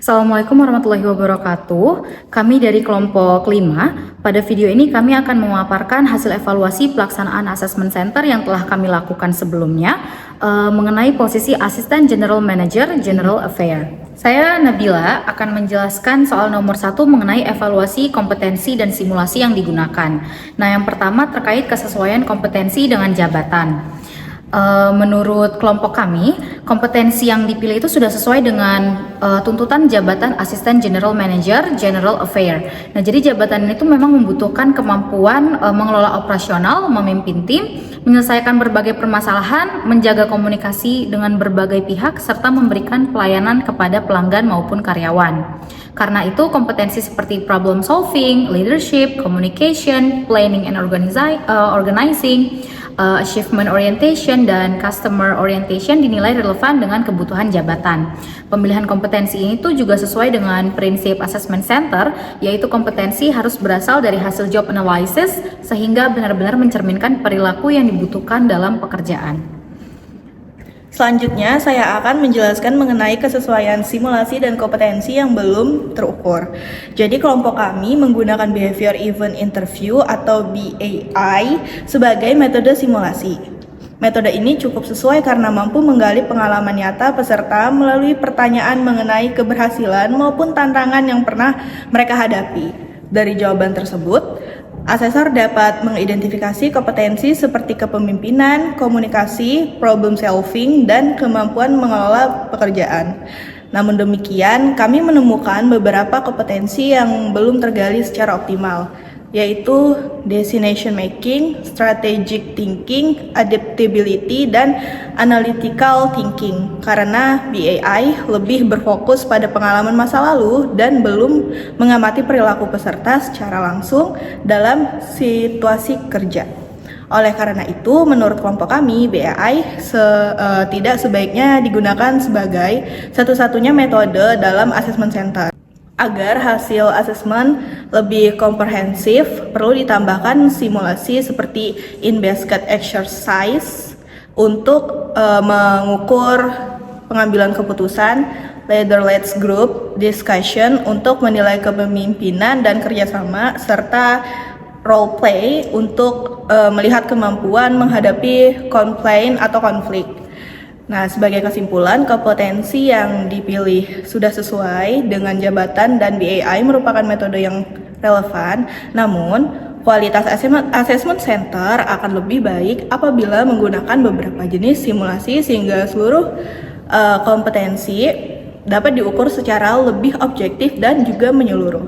Assalamualaikum warahmatullahi wabarakatuh. Kami dari kelompok 5. Pada video ini kami akan memaparkan hasil evaluasi pelaksanaan Assessment Center yang telah kami lakukan sebelumnya mengenai posisi Asisten General Manager General Affair. Saya Nabila akan menjelaskan soal nomor 1 mengenai evaluasi kompetensi dan simulasi yang digunakan. Nah, yang pertama terkait kesesuaian kompetensi dengan jabatan. Menurut kelompok kami, kompetensi yang dipilih itu sudah sesuai dengan tuntutan jabatan Asisten General Manager General Affair. Nah, jadi jabatan ini tuh memang membutuhkan kemampuan mengelola operasional, memimpin tim, menyelesaikan berbagai permasalahan, menjaga komunikasi dengan berbagai pihak, serta memberikan pelayanan kepada pelanggan maupun karyawan. Karena itu, kompetensi seperti problem solving, leadership, communication, planning and organizing, achievement orientation, dan customer orientation dinilai relevan dengan kebutuhan jabatan. Pemilihan kompetensi ini tuh juga sesuai dengan prinsip assessment center, yaitu kompetensi harus berasal dari hasil job analysis sehingga benar-benar mencerminkan perilaku yang dibutuhkan dalam pekerjaan. Selanjutnya, saya akan menjelaskan mengenai kesesuaian simulasi dan kompetensi yang belum terukur. Jadi, kelompok kami menggunakan Behavior Event Interview atau BAI sebagai metode simulasi. Metode ini cukup sesuai karena mampu menggali pengalaman nyata peserta melalui pertanyaan mengenai keberhasilan maupun tantangan yang pernah mereka hadapi. Dari jawaban tersebut, asesor dapat mengidentifikasi kompetensi seperti kepemimpinan, komunikasi, problem solving, dan kemampuan mengelola pekerjaan. Namun demikian, kami menemukan beberapa kompetensi yang belum tergali secara optimal, yaitu decision making, strategic thinking, adaptability, dan analytical thinking. Karena BAI lebih berfokus pada pengalaman masa lalu dan belum mengamati perilaku peserta secara langsung dalam situasi kerja. Oleh karena itu, menurut kelompok kami, BAI tidak sebaiknya digunakan sebagai satu-satunya metode dalam assessment center. Agar hasil asesmen lebih komprehensif, perlu ditambahkan simulasi seperti in-basket exercise untuk mengukur pengambilan keputusan, leader-led group discussion untuk menilai kepemimpinan dan kerjasama, serta role play untuk melihat kemampuan menghadapi komplain atau konflik. Nah, sebagai kesimpulan, kompetensi yang dipilih sudah sesuai dengan jabatan dan BAI merupakan metode yang relevan. Namun, kualitas assessment center akan lebih baik apabila menggunakan beberapa jenis simulasi sehingga seluruh kompetensi dapat diukur secara lebih objektif dan juga menyeluruh.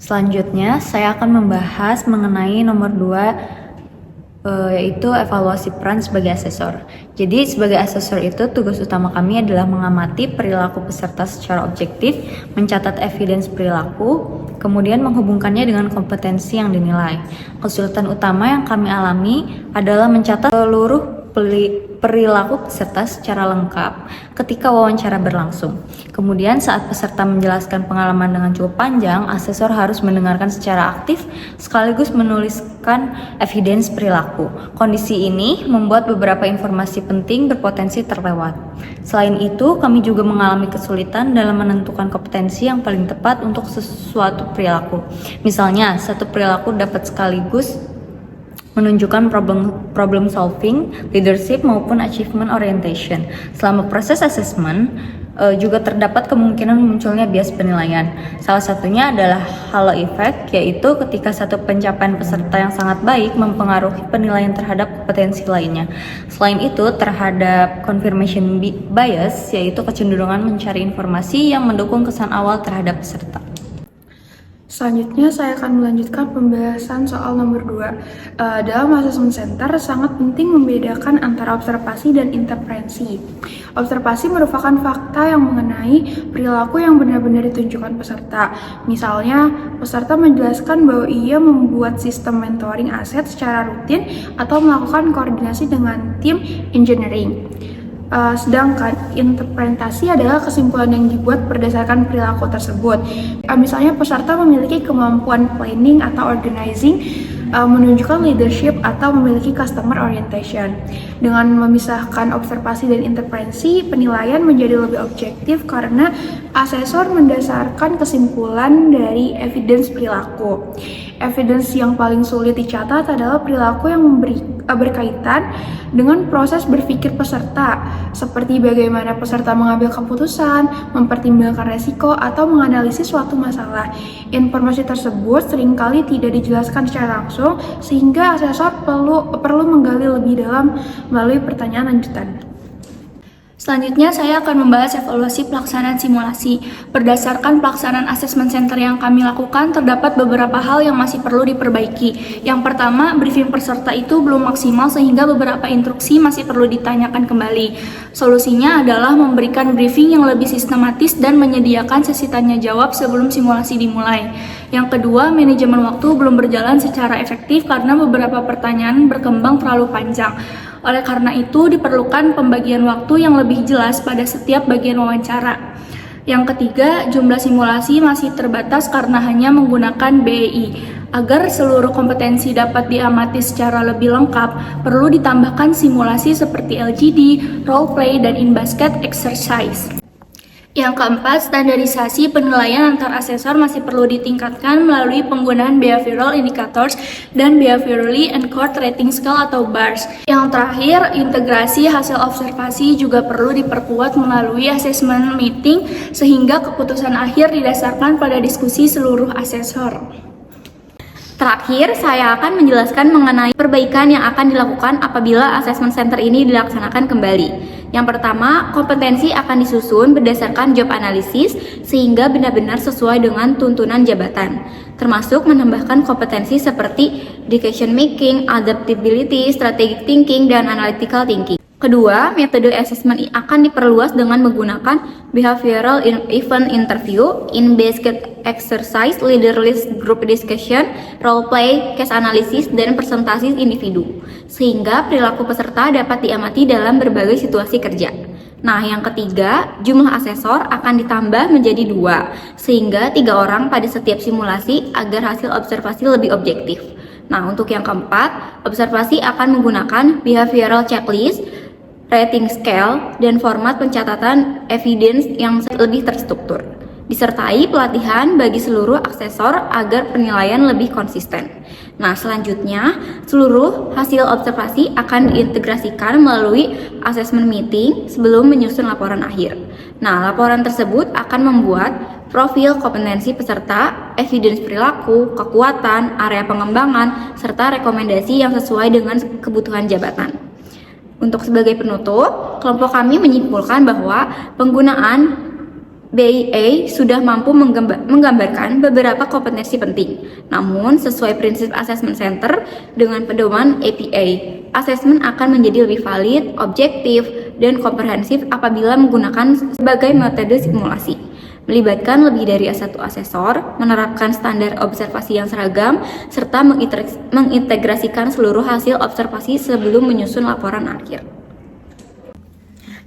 Selanjutnya, saya akan membahas mengenai nomor 2, yaitu evaluasi peran sebagai asesor. Jadi sebagai asesor itu tugas utama kami adalah mengamati perilaku peserta secara objektif, mencatat evidence perilaku, kemudian menghubungkannya dengan kompetensi yang dinilai. Kesulitan utama yang kami alami adalah mencatat seluruh perilaku peserta secara lengkap ketika wawancara berlangsung. Kemudian saat peserta menjelaskan pengalaman dengan cukup panjang, asesor harus mendengarkan secara aktif sekaligus menuliskan evidence perilaku. Kondisi ini membuat beberapa informasi penting berpotensi terlewat. Selain itu, kami juga mengalami kesulitan dalam menentukan kompetensi yang paling tepat untuk sesuatu perilaku. Misalnya, satu perilaku dapat sekaligus menunjukkan problem solving, leadership, maupun achievement orientation. Selama proses assessment, juga terdapat kemungkinan munculnya bias penilaian. Salah satunya adalah halo effect, yaitu ketika satu pencapaian peserta yang sangat baik mempengaruhi penilaian terhadap kompetensi lainnya. Selain itu, terhadap confirmation bias, yaitu kecenderungan mencari informasi yang mendukung kesan awal terhadap peserta. Selanjutnya saya akan melanjutkan pembahasan soal nomor 2. Dalam assessment center sangat penting membedakan antara observasi dan intervensi. Observasi merupakan fakta yang mengenai perilaku yang benar-benar ditunjukkan peserta. Misalnya, peserta menjelaskan bahwa ia membuat sistem mentoring aset secara rutin atau melakukan koordinasi dengan tim engineering. Sedangkan interpretasi adalah kesimpulan yang dibuat berdasarkan perilaku tersebut. Misalnya peserta memiliki kemampuan planning atau organizing menunjukkan leadership atau memiliki customer orientation. Dengan memisahkan observasi dan interferensi, penilaian menjadi lebih objektif karena asesor mendasarkan kesimpulan dari evidence perilaku. Evidence yang paling sulit dicatat adalah perilaku yang berkaitan dengan proses berpikir peserta, seperti bagaimana peserta mengambil keputusan, mempertimbangkan resiko, atau menganalisis suatu masalah. Informasi tersebut seringkali tidak dijelaskan secara langsung, sehingga asesor perlu menggali lebih dalam melalui pertanyaan lanjutan. Selanjutnya, saya akan membahas evaluasi pelaksanaan simulasi. Berdasarkan pelaksanaan assessment center yang kami lakukan, terdapat beberapa hal yang masih perlu diperbaiki. Yang pertama, briefing peserta itu belum maksimal sehingga beberapa instruksi masih perlu ditanyakan kembali. Solusinya adalah memberikan briefing yang lebih sistematis dan menyediakan sesi tanya jawab sebelum simulasi dimulai. Yang kedua, manajemen waktu belum berjalan secara efektif karena beberapa pertanyaan berkembang terlalu panjang. Oleh karena itu, diperlukan pembagian waktu yang lebih jelas pada setiap bagian wawancara. Yang ketiga, jumlah simulasi masih terbatas karena hanya menggunakan BEI. Agar seluruh kompetensi dapat diamati secara lebih lengkap, perlu ditambahkan simulasi seperti LGD, role play, dan in-basket exercise. Yang keempat, standarisasi penilaian antar asesor masih perlu ditingkatkan melalui penggunaan behavioral indicators dan behaviorally anchored rating scale atau BARS. Yang terakhir, integrasi hasil observasi juga perlu diperkuat melalui assessment meeting sehingga keputusan akhir didasarkan pada diskusi seluruh asesor. Terakhir, saya akan menjelaskan mengenai perbaikan yang akan dilakukan apabila assessment center ini dilaksanakan kembali. Yang pertama, kompetensi akan disusun berdasarkan job analysis sehingga benar-benar sesuai dengan tuntunan jabatan, termasuk menambahkan kompetensi seperti decision making, adaptability, strategic thinking, dan analytical thinking. Kedua, metode assessment akan diperluas dengan menggunakan behavioral event interview, in-basket exercise, leaderless group discussion, role play, case analysis, dan presentasi individu, sehingga perilaku peserta dapat diamati dalam berbagai situasi kerja. Nah, yang ketiga, jumlah asesor akan ditambah menjadi 2, sehingga 3 orang pada setiap simulasi agar hasil observasi lebih objektif. Nah, untuk yang keempat, observasi akan menggunakan behavioral checklist, rating scale, dan format pencatatan evidence yang lebih terstruktur, disertai pelatihan bagi seluruh asesor agar penilaian lebih konsisten. Nah, selanjutnya, seluruh hasil observasi akan diintegrasikan melalui assessment meeting sebelum menyusun laporan akhir. Nah, laporan tersebut akan membuat profil kompetensi peserta, evidence perilaku, kekuatan, area pengembangan, serta rekomendasi yang sesuai dengan kebutuhan jabatan. Untuk sebagai penutup, kelompok kami menyimpulkan bahwa penggunaan BEI sudah mampu menggambarkan beberapa kompetensi penting. Namun, sesuai prinsip assessment center dengan pedoman APA, assessment akan menjadi lebih valid, objektif, dan komprehensif apabila menggunakan sebagai metode simulasi, melibatkan lebih dari satu asesor, menerapkan standar observasi yang seragam, serta mengintegrasikan seluruh hasil observasi sebelum menyusun laporan akhir.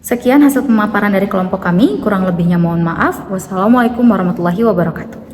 Sekian hasil pemaparan dari kelompok kami, kurang lebihnya mohon maaf. Wassalamualaikum warahmatullahi wabarakatuh.